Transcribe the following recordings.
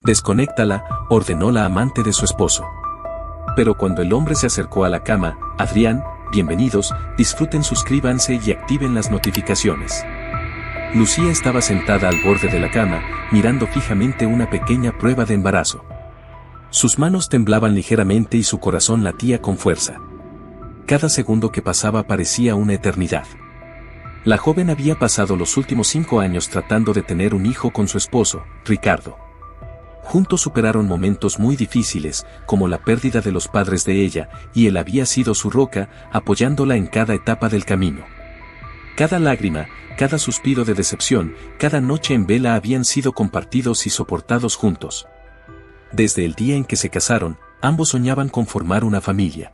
Desconéctala, ordenó la amante de su esposo. Pero cuando el hombre se acercó a la cama, Adrián, bienvenidos, disfruten, suscríbanse y activen las notificaciones. Lucía estaba sentada al borde de la cama, mirando fijamente una pequeña prueba de embarazo. Sus manos temblaban ligeramente y su corazón latía con fuerza. Cada segundo que pasaba parecía una eternidad. La joven había pasado los últimos 5 años tratando de tener un hijo con su esposo, Ricardo. Juntos superaron momentos muy difíciles, como la pérdida de los padres de ella, y él había sido su roca, apoyándola en cada etapa del camino. Cada lágrima, cada suspiro de decepción, cada noche en vela habían sido compartidos y soportados juntos. Desde el día en que se casaron, ambos soñaban con formar una familia.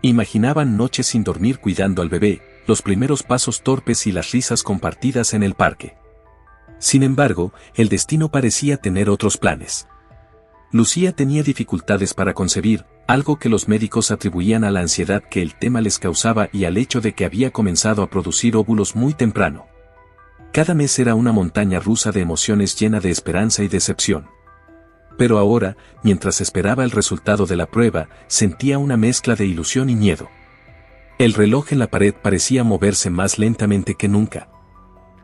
Imaginaban noches sin dormir cuidando al bebé, los primeros pasos torpes y las risas compartidas en el parque. Sin embargo, el destino parecía tener otros planes. Lucía tenía dificultades para concebir, algo que los médicos atribuían a la ansiedad que el tema les causaba y al hecho de que había comenzado a producir óvulos muy temprano. Cada mes era una montaña rusa de emociones llena de esperanza y decepción. Pero ahora, mientras esperaba el resultado de la prueba, sentía una mezcla de ilusión y miedo. El reloj en la pared parecía moverse más lentamente que nunca.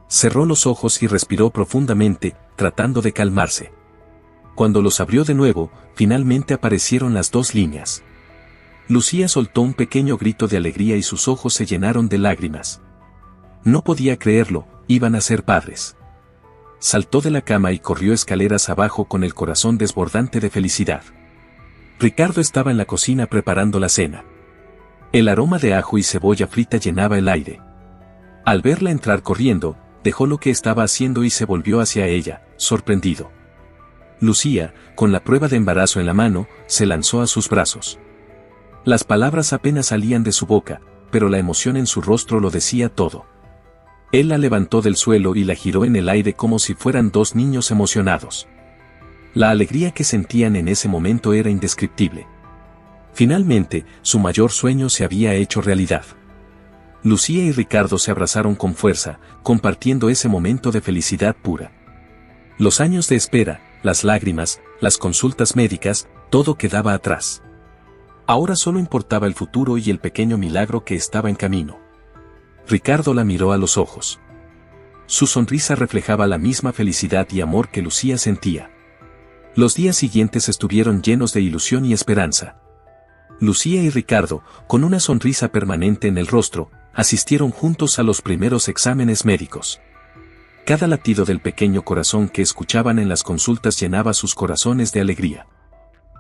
Cerró los ojos y respiró profundamente, tratando de calmarse. Cuando los abrió de nuevo, finalmente aparecieron las 2 líneas. Lucía soltó un pequeño grito de alegría y sus ojos se llenaron de lágrimas. No podía creerlo, iban a ser padres. Saltó de la cama y corrió escaleras abajo con el corazón desbordante de felicidad. Ricardo estaba en la cocina preparando la cena. El aroma de ajo y cebolla frita llenaba el aire. Al verla entrar corriendo, dejó lo que estaba haciendo y se volvió hacia ella, sorprendido. Lucía, con la prueba de embarazo en la mano, se lanzó a sus brazos. Las palabras apenas salían de su boca, pero la emoción en su rostro lo decía todo. Él la levantó del suelo y la giró en el aire como si fueran 2 niños emocionados. La alegría que sentían en ese momento era indescriptible. Finalmente, su mayor sueño se había hecho realidad. Lucía y Ricardo se abrazaron con fuerza, compartiendo ese momento de felicidad pura. Los años de espera, las lágrimas, las consultas médicas, todo quedaba atrás. Ahora solo importaba el futuro y el pequeño milagro que estaba en camino. Ricardo la miró a los ojos. Su sonrisa reflejaba la misma felicidad y amor que Lucía sentía. Los días siguientes estuvieron llenos de ilusión y esperanza. Lucía y Ricardo, con una sonrisa permanente en el rostro, asistieron juntos a los primeros exámenes médicos. Cada latido del pequeño corazón que escuchaban en las consultas llenaba sus corazones de alegría.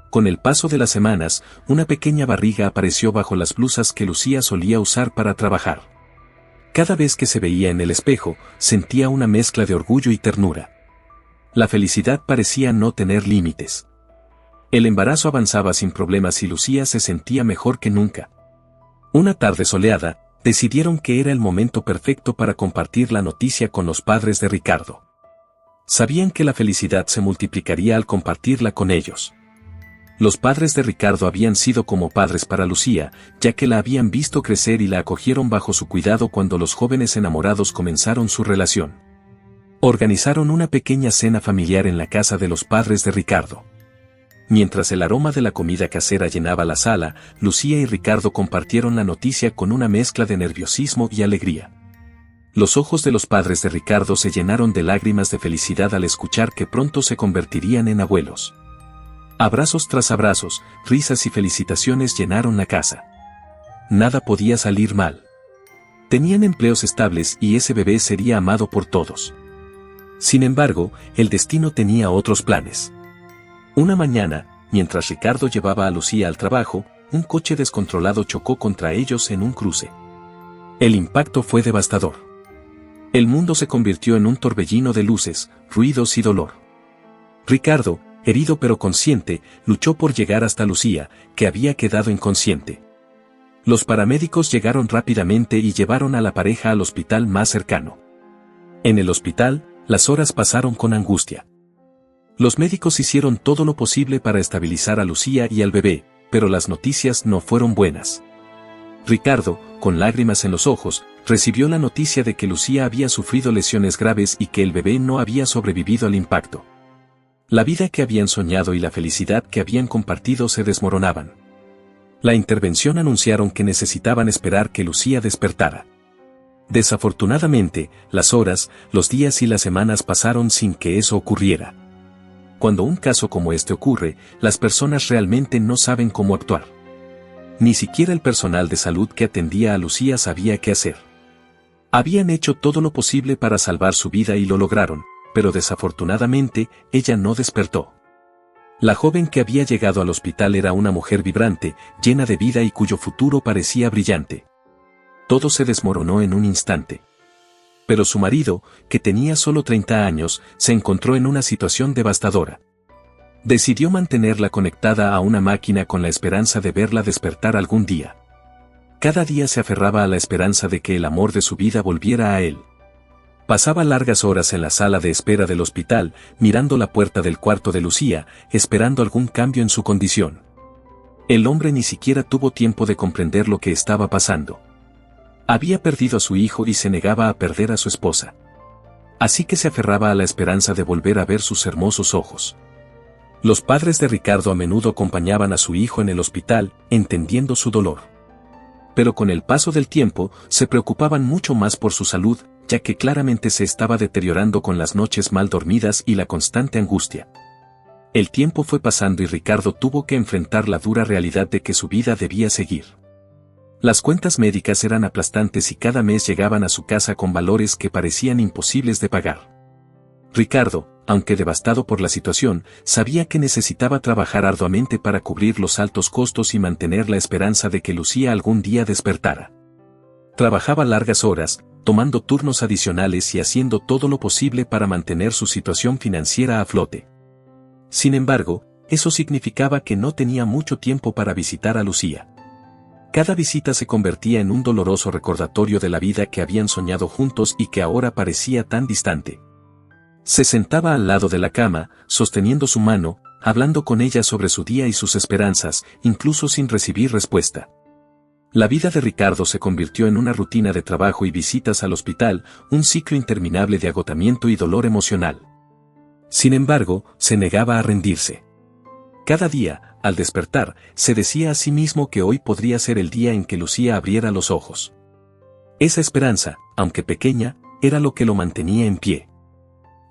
Con el paso de las semanas, una pequeña barriga apareció bajo las blusas que Lucía solía usar para trabajar. Cada vez que se veía en el espejo, sentía una mezcla de orgullo y ternura. La felicidad parecía no tener límites. El embarazo avanzaba sin problemas y Lucía se sentía mejor que nunca. Una tarde soleada, decidieron que era el momento perfecto para compartir la noticia con los padres de Ricardo. Sabían que la felicidad se multiplicaría al compartirla con ellos. Los padres de Ricardo habían sido como padres para Lucía, ya que la habían visto crecer y la acogieron bajo su cuidado cuando los jóvenes enamorados comenzaron su relación. Organizaron una pequeña cena familiar en la casa de los padres de Ricardo. Mientras el aroma de la comida casera llenaba la sala, Lucía y Ricardo compartieron la noticia con una mezcla de nerviosismo y alegría. Los ojos de los padres de Ricardo se llenaron de lágrimas de felicidad al escuchar que pronto se convertirían en abuelos. Abrazos tras abrazos, risas y felicitaciones llenaron la casa. Nada podía salir mal. Tenían empleos estables y ese bebé sería amado por todos. Sin embargo, el destino tenía otros planes. Una mañana, mientras Ricardo llevaba a Lucía al trabajo, un coche descontrolado chocó contra ellos en un cruce. El impacto fue devastador. El mundo se convirtió en un torbellino de luces, ruidos y dolor. Ricardo, herido pero consciente, luchó por llegar hasta Lucía, que había quedado inconsciente. Los paramédicos llegaron rápidamente y llevaron a la pareja al hospital más cercano. En el hospital, las horas pasaron con angustia. Los médicos hicieron todo lo posible para estabilizar a Lucía y al bebé, pero las noticias no fueron buenas. Ricardo, con lágrimas en los ojos, recibió la noticia de que Lucía había sufrido lesiones graves y que el bebé no había sobrevivido al impacto. La vida que habían soñado y la felicidad que habían compartido se desmoronaban. La intervención anunciaron que necesitaban esperar que Lucía despertara. Desafortunadamente, las horas, los días y las semanas pasaron sin que eso ocurriera. Cuando un caso como este ocurre, las personas realmente no saben cómo actuar. Ni siquiera el personal de salud que atendía a Lucía sabía qué hacer. Habían hecho todo lo posible para salvar su vida y lo lograron, pero desafortunadamente, ella no despertó. La joven que había llegado al hospital era una mujer vibrante, llena de vida y cuyo futuro parecía brillante. Todo se desmoronó en un instante. Pero su marido, que tenía solo 30 años, se encontró en una situación devastadora. Decidió mantenerla conectada a una máquina con la esperanza de verla despertar algún día. Cada día se aferraba a la esperanza de que el amor de su vida volviera a él. Pasaba largas horas en la sala de espera del hospital, mirando la puerta del cuarto de Lucía, esperando algún cambio en su condición. El hombre ni siquiera tuvo tiempo de comprender lo que estaba pasando. Había perdido a su hijo y se negaba a perder a su esposa. Así que se aferraba a la esperanza de volver a ver sus hermosos ojos. Los padres de Ricardo a menudo acompañaban a su hijo en el hospital, entendiendo su dolor. Pero con el paso del tiempo, se preocupaban mucho más por su salud, ya que claramente se estaba deteriorando con las noches mal dormidas y la constante angustia. El tiempo fue pasando y Ricardo tuvo que enfrentar la dura realidad de que su vida debía seguir. Las cuentas médicas eran aplastantes y cada mes llegaban a su casa con valores que parecían imposibles de pagar. Ricardo, aunque devastado por la situación, sabía que necesitaba trabajar arduamente para cubrir los altos costos y mantener la esperanza de que Lucía algún día despertara. Trabajaba largas horas, tomando turnos adicionales y haciendo todo lo posible para mantener su situación financiera a flote. Sin embargo, eso significaba que no tenía mucho tiempo para visitar a Lucía. Cada visita se convertía en un doloroso recordatorio de la vida que habían soñado juntos y que ahora parecía tan distante. Se sentaba al lado de la cama, sosteniendo su mano, hablando con ella sobre su día y sus esperanzas, incluso sin recibir respuesta. La vida de Ricardo se convirtió en una rutina de trabajo y visitas al hospital, un ciclo interminable de agotamiento y dolor emocional. Sin embargo, se negaba a rendirse. Cada día, al despertar, se decía a sí mismo que hoy podría ser el día en que Lucía abriera los ojos. Esa esperanza, aunque pequeña, era lo que lo mantenía en pie.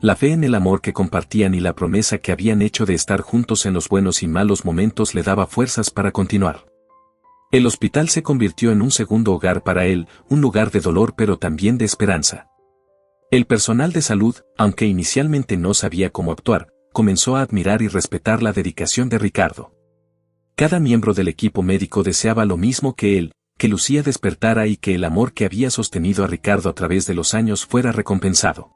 La fe en el amor que compartían y la promesa que habían hecho de estar juntos en los buenos y malos momentos le daba fuerzas para continuar. El hospital se convirtió en un segundo hogar para él, un lugar de dolor pero también de esperanza. El personal de salud, aunque inicialmente no sabía cómo actuar, comenzó a admirar y respetar la dedicación de Ricardo. Cada miembro del equipo médico deseaba lo mismo que él, que Lucía despertara y que el amor que había sostenido a Ricardo a través de los años fuera recompensado.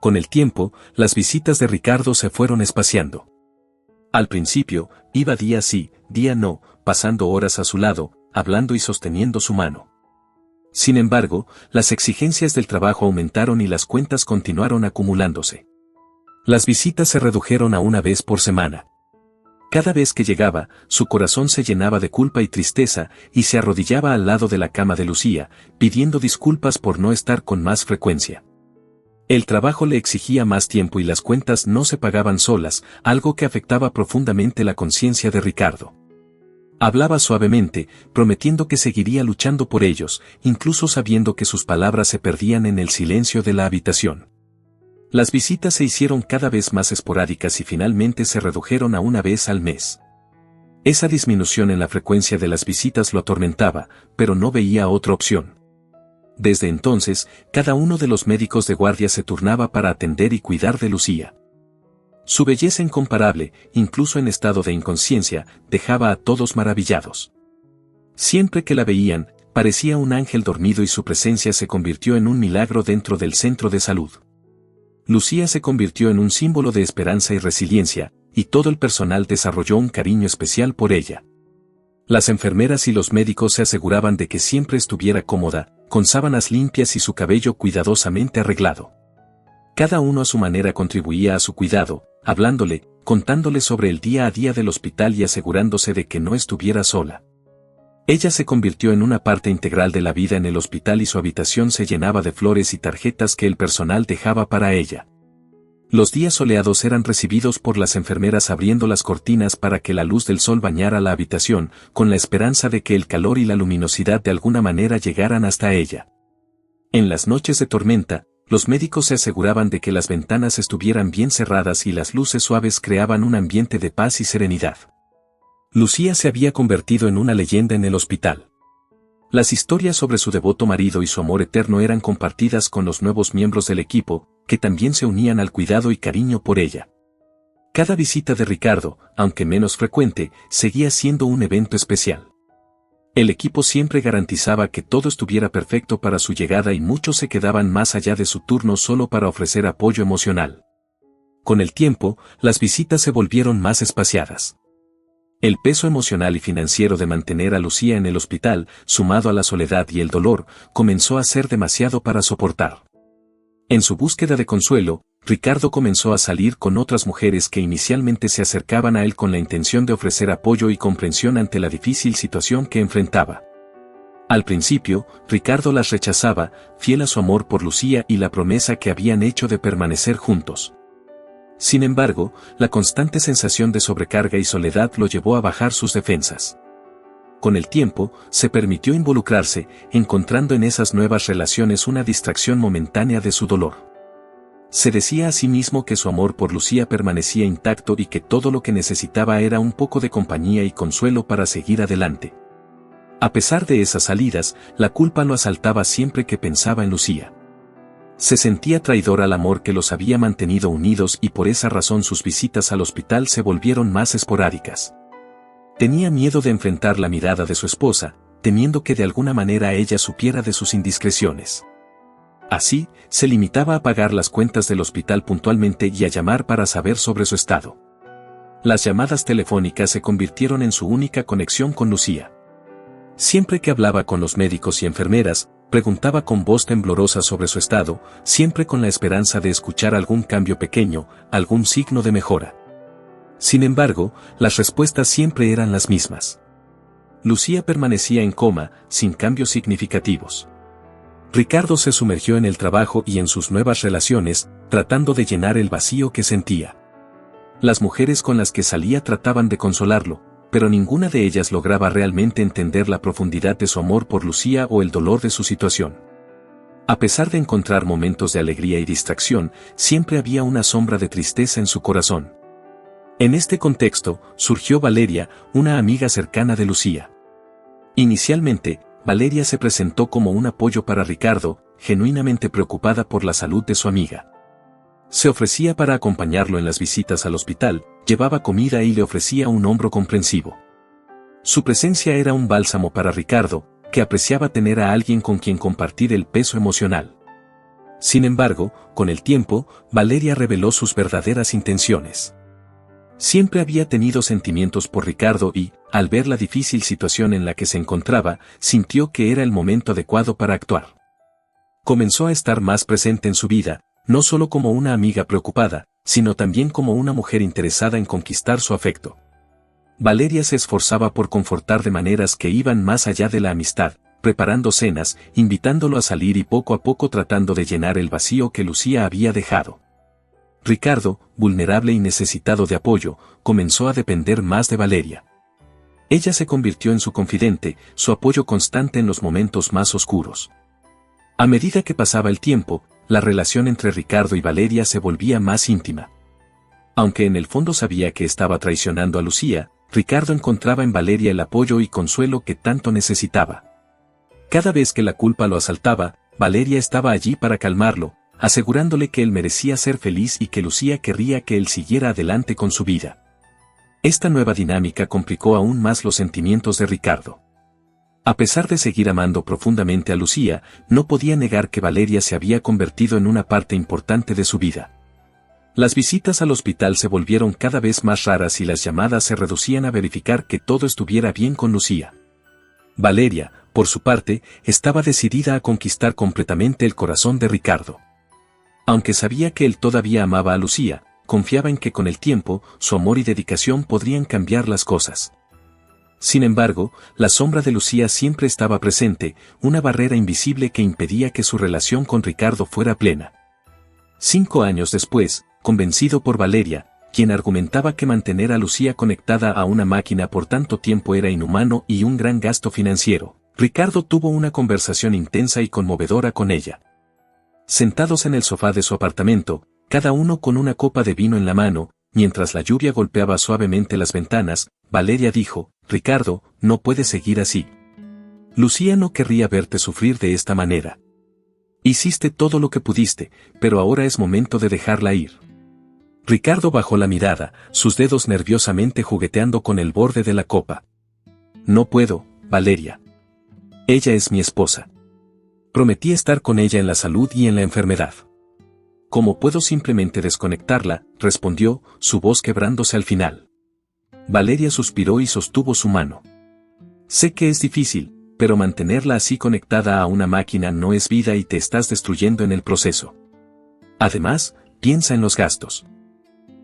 Con el tiempo, las visitas de Ricardo se fueron espaciando. Al principio, iba día sí, día no, pasando horas a su lado, hablando y sosteniendo su mano. Sin embargo, las exigencias del trabajo aumentaron y las cuentas continuaron acumulándose. Las visitas se redujeron a una vez por semana. Cada vez que llegaba, su corazón se llenaba de culpa y tristeza, y se arrodillaba al lado de la cama de Lucía, pidiendo disculpas por no estar con más frecuencia. El trabajo le exigía más tiempo y las cuentas no se pagaban solas, algo que afectaba profundamente la conciencia de Ricardo. Hablaba suavemente, prometiendo que seguiría luchando por ellos, incluso sabiendo que sus palabras se perdían en el silencio de la habitación. Las visitas se hicieron cada vez más esporádicas y finalmente se redujeron a una vez al mes. Esa disminución en la frecuencia de las visitas lo atormentaba, pero no veía otra opción. Desde entonces, cada uno de los médicos de guardia se turnaba para atender y cuidar de Lucía. Su belleza incomparable, incluso en estado de inconsciencia, dejaba a todos maravillados. Siempre que la veían, parecía un ángel dormido y su presencia se convirtió en un milagro dentro del centro de salud. Lucía se convirtió en un símbolo de esperanza y resiliencia, y todo el personal desarrolló un cariño especial por ella. Las enfermeras y los médicos se aseguraban de que siempre estuviera cómoda, con sábanas limpias y su cabello cuidadosamente arreglado. Cada uno a su manera contribuía a su cuidado, hablándole, contándole sobre el día a día del hospital y asegurándose de que no estuviera sola. Ella se convirtió en una parte integral de la vida en el hospital y su habitación se llenaba de flores y tarjetas que el personal dejaba para ella. Los días soleados eran recibidos por las enfermeras abriendo las cortinas para que la luz del sol bañara la habitación, con la esperanza de que el calor y la luminosidad de alguna manera llegaran hasta ella. En las noches de tormenta, los médicos se aseguraban de que las ventanas estuvieran bien cerradas y las luces suaves creaban un ambiente de paz y serenidad. Lucía se había convertido en una leyenda en el hospital. Las historias sobre su devoto marido y su amor eterno eran compartidas con los nuevos miembros del equipo, que también se unían al cuidado y cariño por ella. Cada visita de Ricardo, aunque menos frecuente, seguía siendo un evento especial. El equipo siempre garantizaba que todo estuviera perfecto para su llegada y muchos se quedaban más allá de su turno solo para ofrecer apoyo emocional. Con el tiempo, las visitas se volvieron más espaciadas. El peso emocional y financiero de mantener a Lucía en el hospital, sumado a la soledad y el dolor, comenzó a ser demasiado para soportar. En su búsqueda de consuelo, Ricardo comenzó a salir con otras mujeres que inicialmente se acercaban a él con la intención de ofrecer apoyo y comprensión ante la difícil situación que enfrentaba. Al principio, Ricardo las rechazaba, fiel a su amor por Lucía y la promesa que habían hecho de permanecer juntos. Sin embargo, la constante sensación de sobrecarga y soledad lo llevó a bajar sus defensas. Con el tiempo, se permitió involucrarse, encontrando en esas nuevas relaciones una distracción momentánea de su dolor. Se decía a sí mismo que su amor por Lucía permanecía intacto y que todo lo que necesitaba era un poco de compañía y consuelo para seguir adelante. A pesar de esas salidas, la culpa lo asaltaba siempre que pensaba en Lucía. Se sentía traidor al amor que los había mantenido unidos y por esa razón sus visitas al hospital se volvieron más esporádicas. Tenía miedo de enfrentar la mirada de su esposa, temiendo que de alguna manera ella supiera de sus indiscreciones. Así, se limitaba a pagar las cuentas del hospital puntualmente y a llamar para saber sobre su estado. Las llamadas telefónicas se convirtieron en su única conexión con Lucía. Siempre que hablaba con los médicos y enfermeras, preguntaba con voz temblorosa sobre su estado, siempre con la esperanza de escuchar algún cambio pequeño, algún signo de mejora. Sin embargo, las respuestas siempre eran las mismas. Lucía permanecía en coma, sin cambios significativos. Ricardo se sumergió en el trabajo y en sus nuevas relaciones, tratando de llenar el vacío que sentía. Las mujeres con las que salía trataban de consolarlo, pero ninguna de ellas lograba realmente entender la profundidad de su amor por Lucía o el dolor de su situación. A pesar de encontrar momentos de alegría y distracción, siempre había una sombra de tristeza en su corazón. En este contexto, surgió Valeria, una amiga cercana de Lucía. Inicialmente, Valeria se presentó como un apoyo para Ricardo, genuinamente preocupada por la salud de su amiga. Se ofrecía para acompañarlo en las visitas al hospital, llevaba comida y le ofrecía un hombro comprensivo. Su presencia era un bálsamo para Ricardo, que apreciaba tener a alguien con quien compartir el peso emocional. Sin embargo, con el tiempo, Valeria reveló sus verdaderas intenciones. Siempre había tenido sentimientos por Ricardo y, al ver la difícil situación en la que se encontraba, sintió que era el momento adecuado para actuar. Comenzó a estar más presente en su vida, no solo como una amiga preocupada, sino también como una mujer interesada en conquistar su afecto. Valeria se esforzaba por confortar de maneras que iban más allá de la amistad, preparando cenas, invitándolo a salir y poco a poco tratando de llenar el vacío que Lucía había dejado. Ricardo, vulnerable y necesitado de apoyo, comenzó a depender más de Valeria. Ella se convirtió en su confidente, su apoyo constante en los momentos más oscuros. A medida que pasaba el tiempo, la relación entre Ricardo y Valeria se volvía más íntima. Aunque en el fondo sabía que estaba traicionando a Lucía, Ricardo encontraba en Valeria el apoyo y consuelo que tanto necesitaba. Cada vez que la culpa lo asaltaba, Valeria estaba allí para calmarlo, asegurándole que él merecía ser feliz y que Lucía querría que él siguiera adelante con su vida. Esta nueva dinámica complicó aún más los sentimientos de Ricardo. A pesar de seguir amando profundamente a Lucía, no podía negar que Valeria se había convertido en una parte importante de su vida. Las visitas al hospital se volvieron cada vez más raras y las llamadas se reducían a verificar que todo estuviera bien con Lucía. Valeria, por su parte, estaba decidida a conquistar completamente el corazón de Ricardo. Aunque sabía que él todavía amaba a Lucía, confiaba en que con el tiempo, su amor y dedicación podrían cambiar las cosas. Sin embargo, la sombra de Lucía siempre estaba presente, una barrera invisible que impedía que su relación con Ricardo fuera plena. 5 años después, convencido por Valeria, quien argumentaba que mantener a Lucía conectada a una máquina por tanto tiempo era inhumano y un gran gasto financiero. Ricardo tuvo una conversación intensa y conmovedora con ella. Sentados en el sofá de su apartamento, cada uno con una copa de vino en la mano, mientras la lluvia golpeaba suavemente las ventanas, Valeria dijo: Ricardo, no puedes seguir así. Lucía no querría verte sufrir de esta manera. Hiciste todo lo que pudiste, pero ahora es momento de dejarla ir. Ricardo bajó la mirada, sus dedos nerviosamente jugueteando con el borde de la copa. No puedo, Valeria. Ella es mi esposa. Prometí estar con ella en la salud y en la enfermedad. ¿Cómo puedo simplemente desconectarla?, respondió, su voz quebrándose al final. Valeria suspiró y sostuvo su mano. Sé que es difícil, pero mantenerla así conectada a una máquina no es vida y te estás destruyendo en el proceso. Además, piensa en los gastos.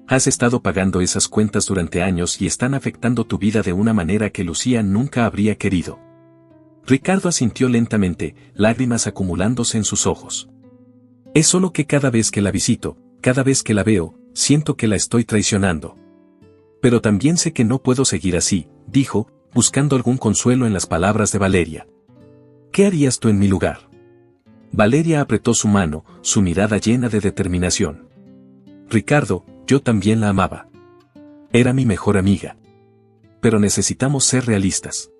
Has estado pagando esas cuentas durante años y están afectando tu vida de una manera que Lucía nunca habría querido. Ricardo asintió lentamente, lágrimas acumulándose en sus ojos. Es solo que cada vez que la visito, cada vez que la veo, siento que la estoy traicionando. Pero también sé que no puedo seguir así, dijo, buscando algún consuelo en las palabras de Valeria. ¿Qué harías tú en mi lugar? Valeria apretó su mano, su mirada llena de determinación. Ricardo, yo también la amaba. Era mi mejor amiga. Pero necesitamos ser realistas.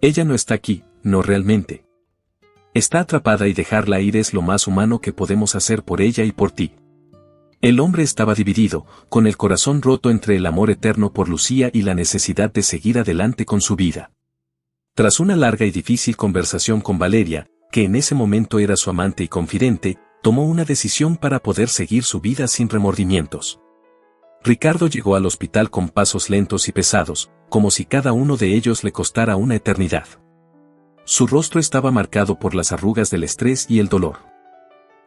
Ella no está aquí, no realmente. Está atrapada y dejarla ir es lo más humano que podemos hacer por ella y por ti. El hombre estaba dividido, con el corazón roto entre el amor eterno por Lucía y la necesidad de seguir adelante con su vida. Tras una larga y difícil conversación con Valeria, que en ese momento era su amante y confidente, tomó una decisión para poder seguir su vida sin remordimientos. Ricardo llegó al hospital con pasos lentos y pesados, como si cada uno de ellos le costara una eternidad. Su rostro estaba marcado por las arrugas del estrés y el dolor.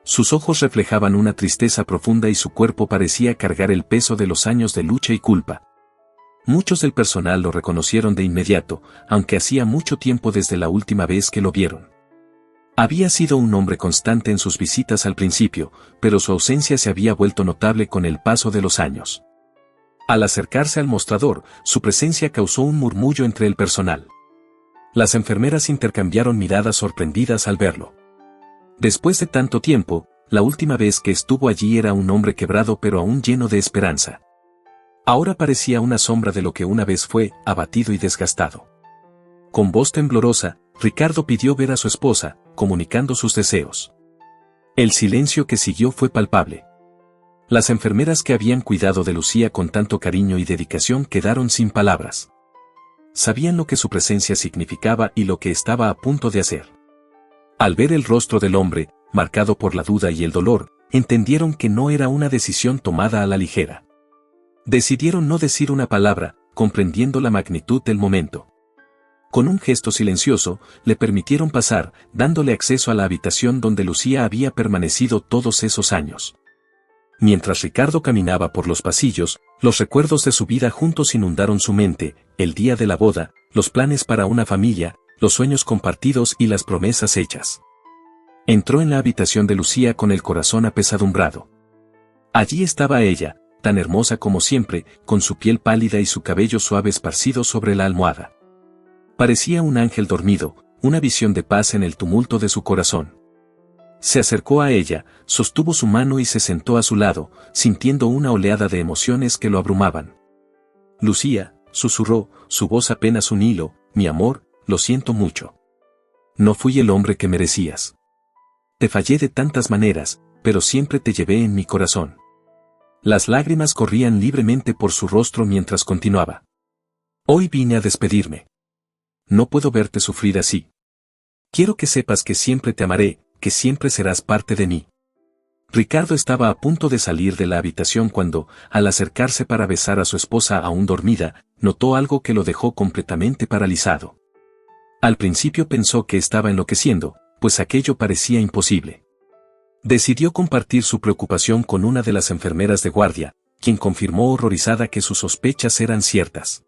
Sus ojos reflejaban una tristeza profunda y su cuerpo parecía cargar el peso de los años de lucha y culpa. Muchos del personal lo reconocieron de inmediato, aunque hacía mucho tiempo desde la última vez que lo vieron. Había sido un hombre constante en sus visitas al principio, pero su ausencia se había vuelto notable con el paso de los años. Al acercarse al mostrador, su presencia causó un murmullo entre el personal. Las enfermeras intercambiaron miradas sorprendidas al verlo. Después de tanto tiempo, la última vez que estuvo allí era un hombre quebrado pero aún lleno de esperanza. Ahora parecía una sombra de lo que una vez fue, abatido y desgastado. Con voz temblorosa, Ricardo pidió ver a su esposa, comunicando sus deseos. El silencio que siguió fue palpable. Las enfermeras que habían cuidado de Lucía con tanto cariño y dedicación quedaron sin palabras. Sabían lo que su presencia significaba y lo que estaba a punto de hacer. Al ver el rostro del hombre, marcado por la duda y el dolor, entendieron que no era una decisión tomada a la ligera. Decidieron no decir una palabra, comprendiendo la magnitud del momento. Con un gesto silencioso, le permitieron pasar, dándole acceso a la habitación donde Lucía había permanecido todos esos años. Mientras Ricardo caminaba por los pasillos, los recuerdos de su vida juntos inundaron su mente, el día de la boda, los planes para una familia, los sueños compartidos y las promesas hechas. Entró en la habitación de Lucía con el corazón apesadumbrado. Allí estaba ella, tan hermosa como siempre, con su piel pálida y su cabello suave esparcido sobre la almohada. Parecía un ángel dormido, una visión de paz en el tumulto de su corazón. Se acercó a ella, sostuvo su mano y se sentó a su lado, sintiendo una oleada de emociones que lo abrumaban. Lucía, susurró, su voz apenas un hilo, mi amor, lo siento mucho. No fui el hombre que merecías. Te fallé de tantas maneras, pero siempre te llevé en mi corazón. Las lágrimas corrían libremente por su rostro mientras continuaba. Hoy vine a despedirme. No puedo verte sufrir así. Quiero que sepas que siempre te amaré, que siempre serás parte de mí. Ricardo estaba a punto de salir de la habitación cuando, al acercarse para besar a su esposa aún dormida, notó algo que lo dejó completamente paralizado. Al principio pensó que estaba enloqueciendo, pues aquello parecía imposible. Decidió compartir su preocupación con una de las enfermeras de guardia, quien confirmó horrorizada que sus sospechas eran ciertas.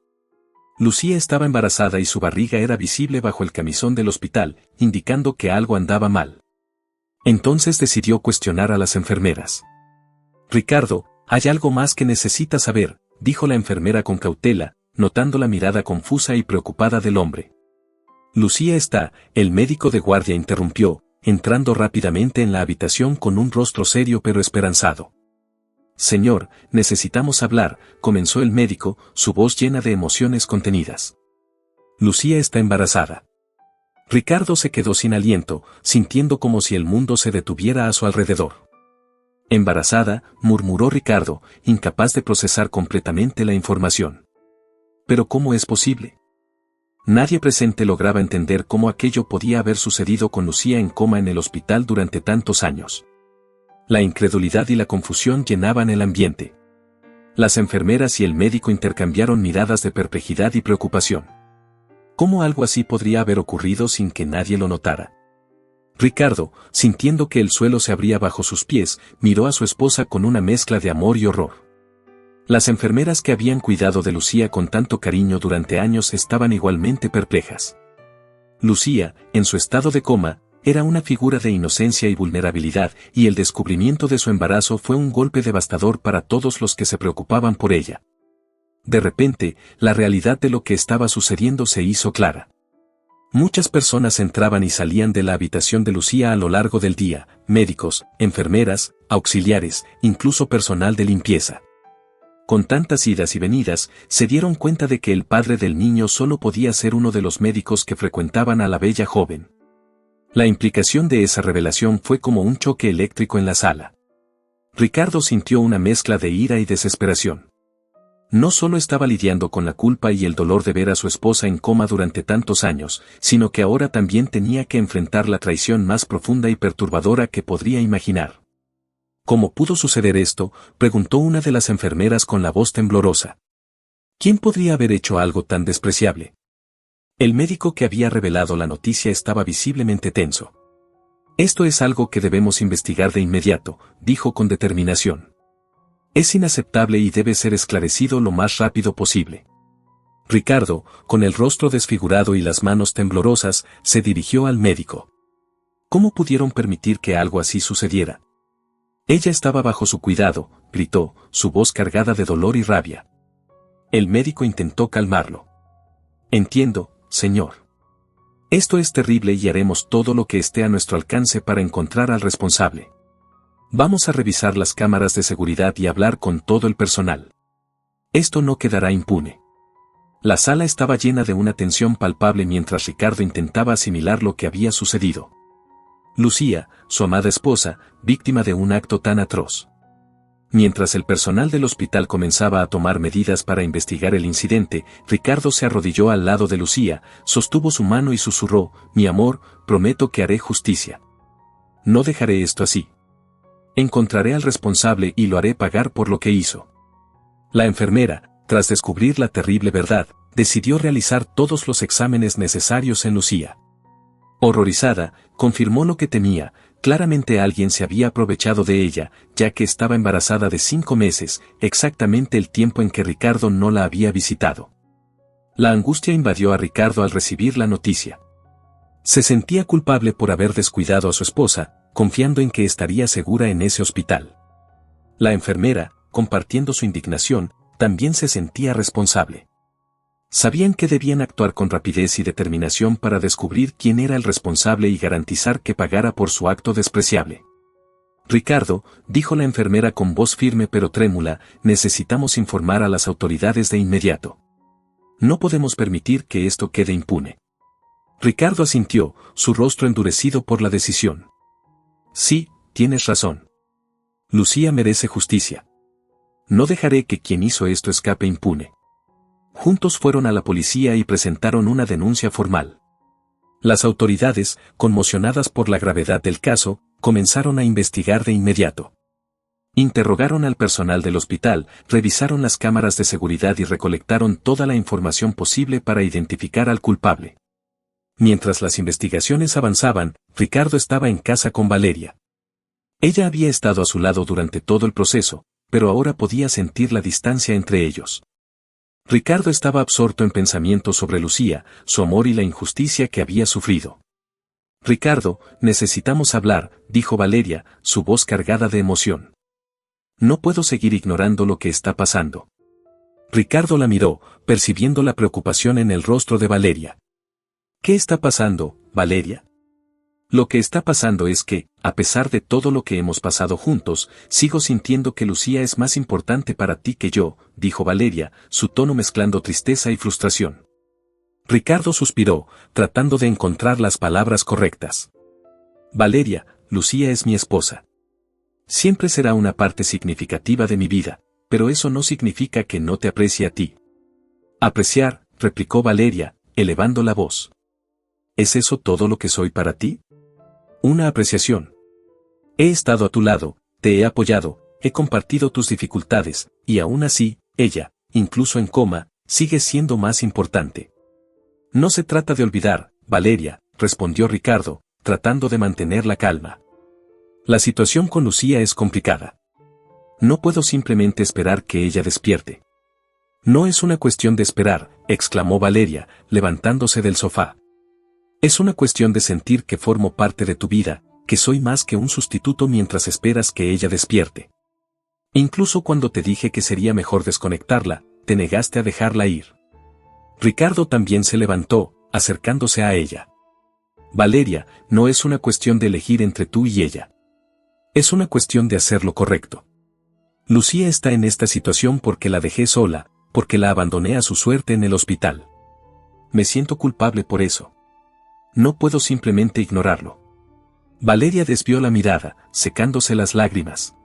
Lucía estaba embarazada y su barriga era visible bajo el camisón del hospital, indicando que algo andaba mal. Entonces decidió cuestionar a las enfermeras. Ricardo, Hay algo más que necesita saber, dijo la enfermera con cautela, notando la mirada confusa y preocupada del hombre. Lucía está, el médico de guardia interrumpió, entrando rápidamente en la habitación con un rostro serio pero esperanzado. Señor, necesitamos hablar, comenzó el médico, su voz llena de emociones contenidas. Lucía está embarazada. Ricardo se quedó sin aliento, sintiendo como si el mundo se detuviera a su alrededor. Embarazada, murmuró Ricardo, incapaz de procesar completamente la información. ¿Pero cómo es posible? Nadie presente lograba entender cómo aquello podía haber sucedido con Lucía en coma en el hospital durante tantos años. La incredulidad y la confusión llenaban el ambiente. Las enfermeras y el médico intercambiaron miradas de perplejidad y preocupación. ¿Cómo algo así podría haber ocurrido sin que nadie lo notara? Ricardo, sintiendo que el suelo se abría bajo sus pies, miró a su esposa con una mezcla de amor y horror. Las enfermeras que habían cuidado de Lucía con tanto cariño durante años estaban igualmente perplejas. Lucía, en su estado de coma, era una figura de inocencia y vulnerabilidad, y el descubrimiento de su embarazo fue un golpe devastador para todos los que se preocupaban por ella. De repente, la realidad de lo que estaba sucediendo se hizo clara. Muchas personas entraban y salían de la habitación de Lucía a lo largo del día, médicos, enfermeras, auxiliares, incluso personal de limpieza. Con tantas idas y venidas, se dieron cuenta de que el padre del niño solo podía ser uno de los médicos que frecuentaban a la bella joven. La implicación de esa revelación fue como un choque eléctrico en la sala. Ricardo sintió una mezcla de ira y desesperación. No solo estaba lidiando con la culpa y el dolor de ver a su esposa en coma durante tantos años, sino que ahora también tenía que enfrentar la traición más profunda y perturbadora que podría imaginar. ¿Cómo pudo suceder esto?, preguntó una de las enfermeras con la voz temblorosa. ¿Quién podría haber hecho algo tan despreciable? El médico que había revelado la noticia estaba visiblemente tenso. Esto es algo que debemos investigar de inmediato, dijo con determinación. Es inaceptable y debe ser esclarecido lo más rápido posible. Ricardo, con el rostro desfigurado y las manos temblorosas, se dirigió al médico. ¿Cómo pudieron permitir que algo así sucediera? Ella estaba bajo su cuidado, gritó, su voz cargada de dolor y rabia. El médico intentó calmarlo. Entiendo, señor. Esto es terrible y haremos todo lo que esté a nuestro alcance para encontrar al responsable. Vamos a revisar las cámaras de seguridad y hablar con todo el personal. Esto no quedará impune. La sala estaba llena de una tensión palpable mientras Ricardo intentaba asimilar lo que había sucedido. Lucía, su amada esposa, víctima de un acto tan atroz. Mientras el personal del hospital comenzaba a tomar medidas para investigar el incidente, Ricardo se arrodilló al lado de Lucía, sostuvo su mano y susurró, «Mi amor, prometo que haré justicia. No dejaré esto así. Encontraré al responsable y lo haré pagar por lo que hizo». La enfermera, tras descubrir la terrible verdad, decidió realizar todos los exámenes necesarios en Lucía. Horrorizada, confirmó lo que temía, claramente alguien se había aprovechado de ella, ya que estaba embarazada de 5 meses, exactamente el tiempo en que Ricardo no la había visitado. La angustia invadió a Ricardo al recibir la noticia. Se sentía culpable por haber descuidado a su esposa, confiando en que estaría segura en ese hospital. La enfermera, compartiendo su indignación, también se sentía responsable. Sabían que debían actuar con rapidez y determinación para descubrir quién era el responsable y garantizar que pagara por su acto despreciable. Ricardo, dijo la enfermera con voz firme pero trémula, necesitamos informar a las autoridades de inmediato. No podemos permitir que esto quede impune. Ricardo asintió, su rostro endurecido por la decisión. Sí, tienes razón. Lucía merece justicia. No dejaré que quien hizo esto escape impune. Juntos fueron a la policía y presentaron una denuncia formal. Las autoridades, conmocionadas por la gravedad del caso, comenzaron a investigar de inmediato. Interrogaron al personal del hospital, revisaron las cámaras de seguridad y recolectaron toda la información posible para identificar al culpable. Mientras las investigaciones avanzaban, Ricardo estaba en casa con Valeria. Ella había estado a su lado durante todo el proceso, pero ahora podía sentir la distancia entre ellos. Ricardo estaba absorto en pensamientos sobre Lucía, su amor y la injusticia que había sufrido. Ricardo, necesitamos hablar, dijo Valeria, su voz cargada de emoción. No puedo seguir ignorando lo que está pasando. Ricardo la miró, percibiendo la preocupación en el rostro de Valeria. ¿Qué está pasando, Valeria? Lo que está pasando es que, a pesar de todo lo que hemos pasado juntos, sigo sintiendo que Lucía es más importante para ti que yo, dijo Valeria, su tono mezclando tristeza y frustración. Ricardo suspiró, tratando de encontrar las palabras correctas. Valeria, Lucía es mi esposa. Siempre será una parte significativa de mi vida, pero eso no significa que no te aprecie a ti. Apreciar, replicó Valeria, elevando la voz. ¿Es eso todo lo que soy para ti? Una apreciación. He estado a tu lado, te he apoyado, he compartido tus dificultades, y aún así, ella, incluso en coma, sigue siendo más importante. No se trata de olvidar, Valeria, respondió Ricardo, tratando de mantener la calma. La situación con Lucía es complicada. No puedo simplemente esperar que ella despierte. No es una cuestión de esperar, exclamó Valeria, levantándose del sofá. Es una cuestión de sentir que formo parte de tu vida, que soy más que un sustituto mientras esperas que ella despierte. Incluso cuando te dije que sería mejor desconectarla, te negaste a dejarla ir. Ricardo también se levantó, acercándose a ella. Valeria, no es una cuestión de elegir entre tú y ella. Es una cuestión de hacer lo correcto. Lucía está en esta situación porque la dejé sola, porque la abandoné a su suerte en el hospital. Me siento culpable por eso. No puedo simplemente ignorarlo. Valeria desvió la mirada, secándose las lágrimas.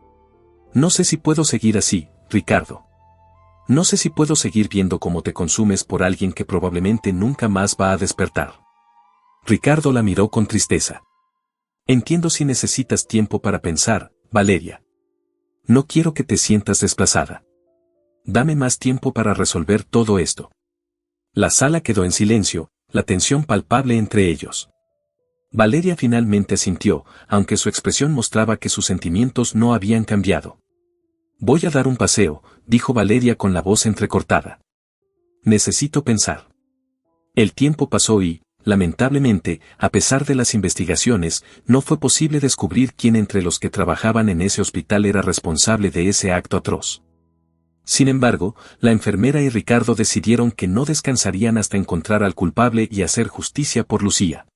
No sé si puedo seguir así, Ricardo. No sé si puedo seguir viendo cómo te consumes por alguien que probablemente nunca más va a despertar. Ricardo la miró con tristeza. Entiendo si necesitas tiempo para pensar, Valeria. No quiero que te sientas desplazada. Dame más tiempo para resolver todo esto. La sala quedó en silencio, la tensión palpable entre ellos. Valeria finalmente asintió, aunque su expresión mostraba que sus sentimientos no habían cambiado. Voy a dar un paseo, dijo Valeria con la voz entrecortada. Necesito pensar. El tiempo pasó y, lamentablemente, a pesar de las investigaciones, no fue posible descubrir quién entre los que trabajaban en ese hospital era responsable de ese acto atroz. Sin embargo, la enfermera y Ricardo decidieron que no descansarían hasta encontrar al culpable y hacer justicia por Lucía.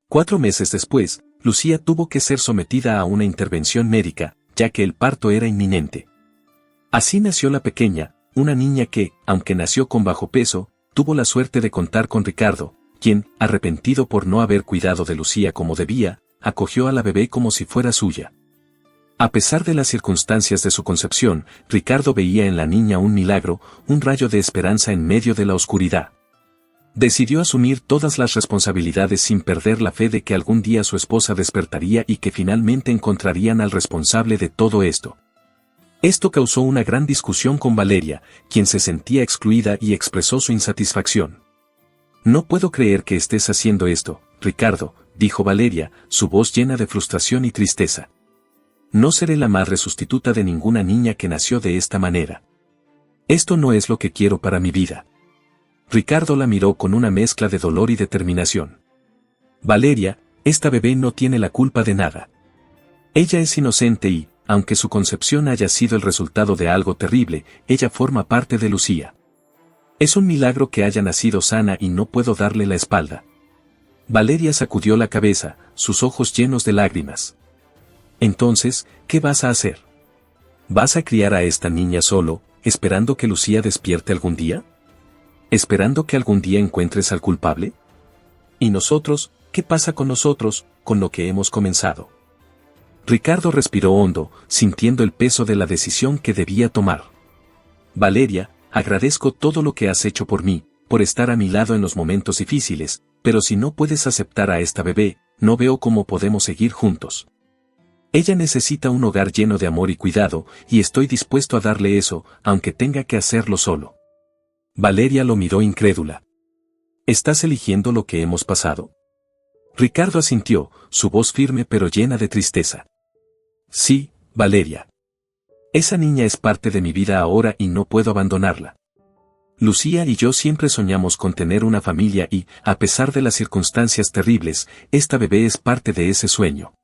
4 meses después, Lucía tuvo que ser sometida a una intervención médica, ya que el parto era inminente. Así nació la pequeña, una niña que, aunque nació con bajo peso, tuvo la suerte de contar con Ricardo, quien, arrepentido por no haber cuidado de Lucía como debía, acogió a la bebé como si fuera suya. A pesar de las circunstancias de su concepción, Ricardo veía en la niña un milagro, un rayo de esperanza en medio de la oscuridad. Decidió asumir todas las responsabilidades sin perder la fe de que algún día su esposa despertaría y que finalmente encontrarían al responsable de todo esto. Esto causó una gran discusión con Valeria, quien se sentía excluida y expresó su insatisfacción. No puedo creer que estés haciendo esto, Ricardo, dijo Valeria, su voz llena de frustración y tristeza. No seré la madre sustituta de ninguna niña que nació de esta manera. Esto no es lo que quiero para mi vida. Ricardo la miró con una mezcla de dolor y determinación. Valeria, esta bebé no tiene la culpa de nada. Ella es inocente y, aunque su concepción haya sido el resultado de algo terrible, ella forma parte de Lucía. Es un milagro que haya nacido sana y no puedo darle la espalda. Valeria sacudió la cabeza, sus ojos llenos de lágrimas. Entonces, ¿qué vas a hacer? ¿Vas a criar a esta niña solo, esperando que Lucía despierte algún día? ¿Esperando que algún día encuentres al culpable? ¿Y nosotros, qué pasa con nosotros, con lo que hemos comenzado? Ricardo respiró hondo, sintiendo el peso de la decisión que debía tomar. Valeria, agradezco todo lo que has hecho por mí, por estar a mi lado en los momentos difíciles, pero si no puedes aceptar a esta bebé, no veo cómo podemos seguir juntos. Ella necesita un hogar lleno de amor y cuidado, y estoy dispuesto a darle eso, aunque tenga que hacerlo solo. Valeria lo miró incrédula. ¿Estás eligiendo lo que hemos pasado? Ricardo asintió, su voz firme pero llena de tristeza. Sí, Valeria. Esa niña es parte de mi vida ahora y no puedo abandonarla. Lucía y yo siempre soñamos con tener una familia y, a pesar de las circunstancias terribles, esta bebé es parte de ese sueño.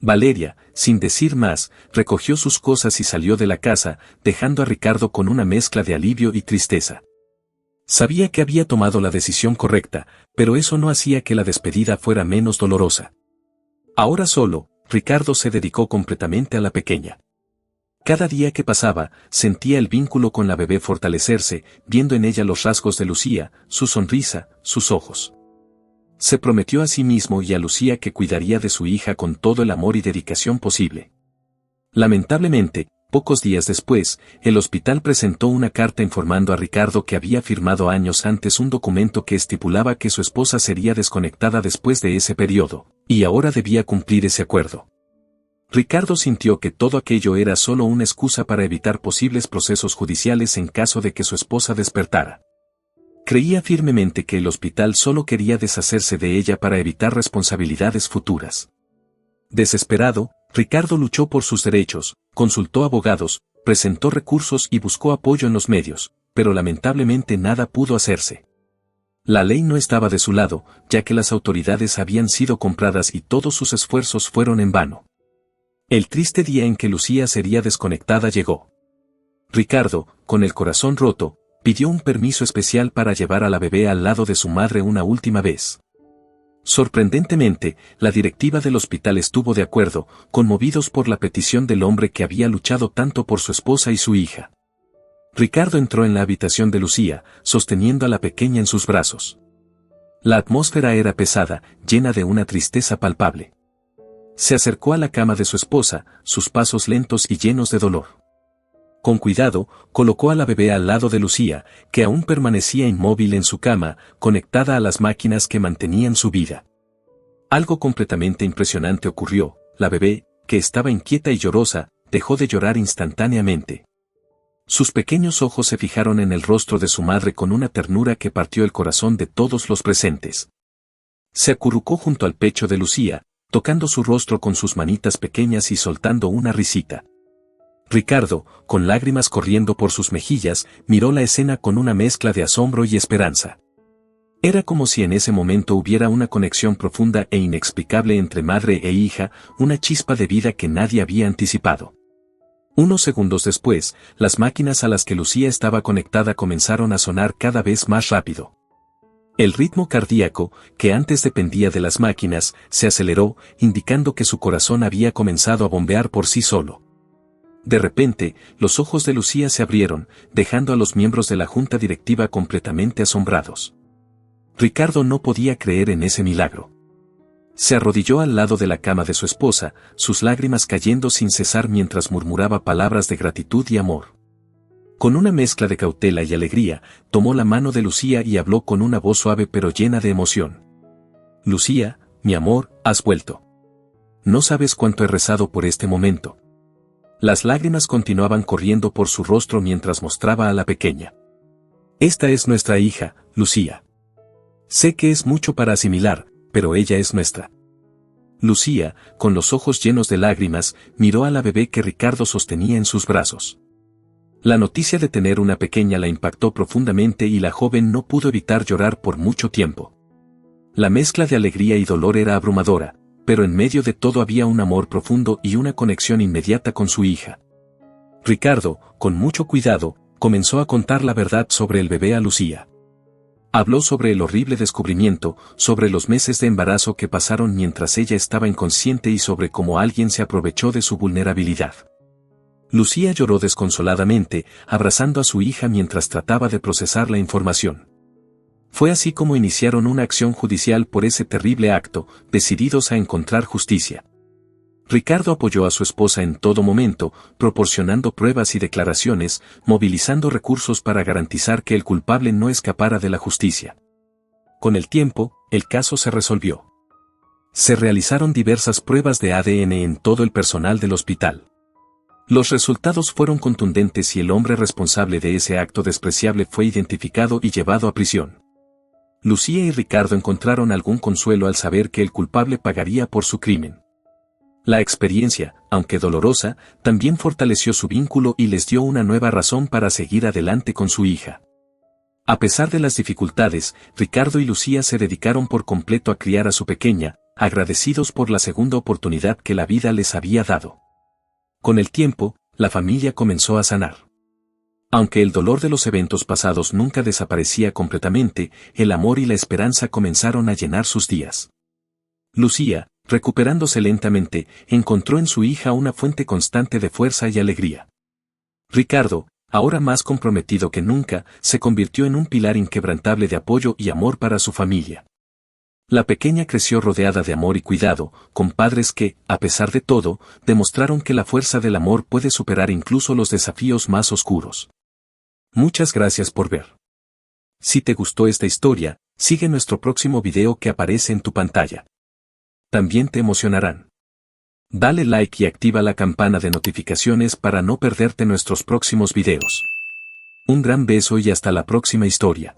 Valeria, sin decir más, recogió sus cosas y salió de la casa, dejando a Ricardo con una mezcla de alivio y tristeza. Sabía que había tomado la decisión correcta, pero eso no hacía que la despedida fuera menos dolorosa. Ahora solo, Ricardo se dedicó completamente a la pequeña. Cada día que pasaba, sentía el vínculo con la bebé fortalecerse, viendo en ella los rasgos de Lucía, su sonrisa, sus ojos. Se prometió a sí mismo y a Lucía que cuidaría de su hija con todo el amor y dedicación posible. Lamentablemente, pocos días después, el hospital presentó una carta informando a Ricardo que había firmado años antes un documento que estipulaba que su esposa sería desconectada después de ese periodo, y ahora debía cumplir ese acuerdo. Ricardo sintió que todo aquello era solo una excusa para evitar posibles procesos judiciales en caso de que su esposa despertara. Creía firmemente que el hospital solo quería deshacerse de ella para evitar responsabilidades futuras. Desesperado, Ricardo luchó por sus derechos, consultó abogados, presentó recursos y buscó apoyo en los medios, pero lamentablemente nada pudo hacerse. La ley no estaba de su lado, ya que las autoridades habían sido compradas y todos sus esfuerzos fueron en vano. El triste día en que Lucía sería desconectada llegó. Ricardo, con el corazón roto, pidió un permiso especial para llevar a la bebé al lado de su madre una última vez. Sorprendentemente, la directiva del hospital estuvo de acuerdo, conmovidos por la petición del hombre que había luchado tanto por su esposa y su hija. Ricardo entró en la habitación de Lucía, sosteniendo a la pequeña en sus brazos. La atmósfera era pesada, llena de una tristeza palpable. Se acercó a la cama de su esposa, sus pasos lentos y llenos de dolor. Con cuidado, colocó a la bebé al lado de Lucía, que aún permanecía inmóvil en su cama, conectada a las máquinas que mantenían su vida. Algo completamente impresionante ocurrió: la bebé, que estaba inquieta y llorosa, dejó de llorar instantáneamente. Sus pequeños ojos se fijaron en el rostro de su madre con una ternura que partió el corazón de todos los presentes. Se acurrucó junto al pecho de Lucía, tocando su rostro con sus manitas pequeñas y soltando una risita. Ricardo, con lágrimas corriendo por sus mejillas, miró la escena con una mezcla de asombro y esperanza. Era como si en ese momento hubiera una conexión profunda e inexplicable entre madre e hija, una chispa de vida que nadie había anticipado. Unos segundos después, las máquinas a las que Lucía estaba conectada comenzaron a sonar cada vez más rápido. El ritmo cardíaco, que antes dependía de las máquinas, se aceleró, indicando que su corazón había comenzado a bombear por sí solo. De repente, los ojos de Lucía se abrieron, dejando a los miembros de la junta directiva completamente asombrados. Ricardo no podía creer en ese milagro. Se arrodilló al lado de la cama de su esposa, sus lágrimas cayendo sin cesar mientras murmuraba palabras de gratitud y amor. Con una mezcla de cautela y alegría, tomó la mano de Lucía y habló con una voz suave pero llena de emoción. «Lucía, mi amor, has vuelto. No sabes cuánto he rezado por este momento». Las lágrimas continuaban corriendo por su rostro mientras mostraba a la pequeña. «Esta es nuestra hija, Lucía. Sé que es mucho para asimilar, pero ella es nuestra». Lucía, con los ojos llenos de lágrimas, miró a la bebé que Ricardo sostenía en sus brazos. La noticia de tener una pequeña la impactó profundamente y la joven no pudo evitar llorar por mucho tiempo. La mezcla de alegría y dolor era abrumadora, pero en medio de todo había un amor profundo y una conexión inmediata con su hija. Ricardo, con mucho cuidado, comenzó a contar la verdad sobre el bebé a Lucía. Habló sobre el horrible descubrimiento, sobre los meses de embarazo que pasaron mientras ella estaba inconsciente y sobre cómo alguien se aprovechó de su vulnerabilidad. Lucía lloró desconsoladamente, abrazando a su hija mientras trataba de procesar la información. Fue así como iniciaron una acción judicial por ese terrible acto, decididos a encontrar justicia. Ricardo apoyó a su esposa en todo momento, proporcionando pruebas y declaraciones, movilizando recursos para garantizar que el culpable no escapara de la justicia. Con el tiempo, el caso se resolvió. Se realizaron diversas pruebas de ADN en todo el personal del hospital. Los resultados fueron contundentes y el hombre responsable de ese acto despreciable fue identificado y llevado a prisión. Lucía y Ricardo encontraron algún consuelo al saber que el culpable pagaría por su crimen. La experiencia, aunque dolorosa, también fortaleció su vínculo y les dio una nueva razón para seguir adelante con su hija. A pesar de las dificultades, Ricardo y Lucía se dedicaron por completo a criar a su pequeña, agradecidos por la segunda oportunidad que la vida les había dado. Con el tiempo, la familia comenzó a sanar. Aunque el dolor de los eventos pasados nunca desaparecía completamente, el amor y la esperanza comenzaron a llenar sus días. Lucía, recuperándose lentamente, encontró en su hija una fuente constante de fuerza y alegría. Ricardo, ahora más comprometido que nunca, se convirtió en un pilar inquebrantable de apoyo y amor para su familia. La pequeña creció rodeada de amor y cuidado, con padres que, a pesar de todo, demostraron que la fuerza del amor puede superar incluso los desafíos más oscuros. Muchas gracias por ver. Si te gustó esta historia, sigue nuestro próximo video que aparece en tu pantalla. También te emocionarán. Dale like y activa la campana de notificaciones para no perderte nuestros próximos videos. Un gran beso y hasta la próxima historia.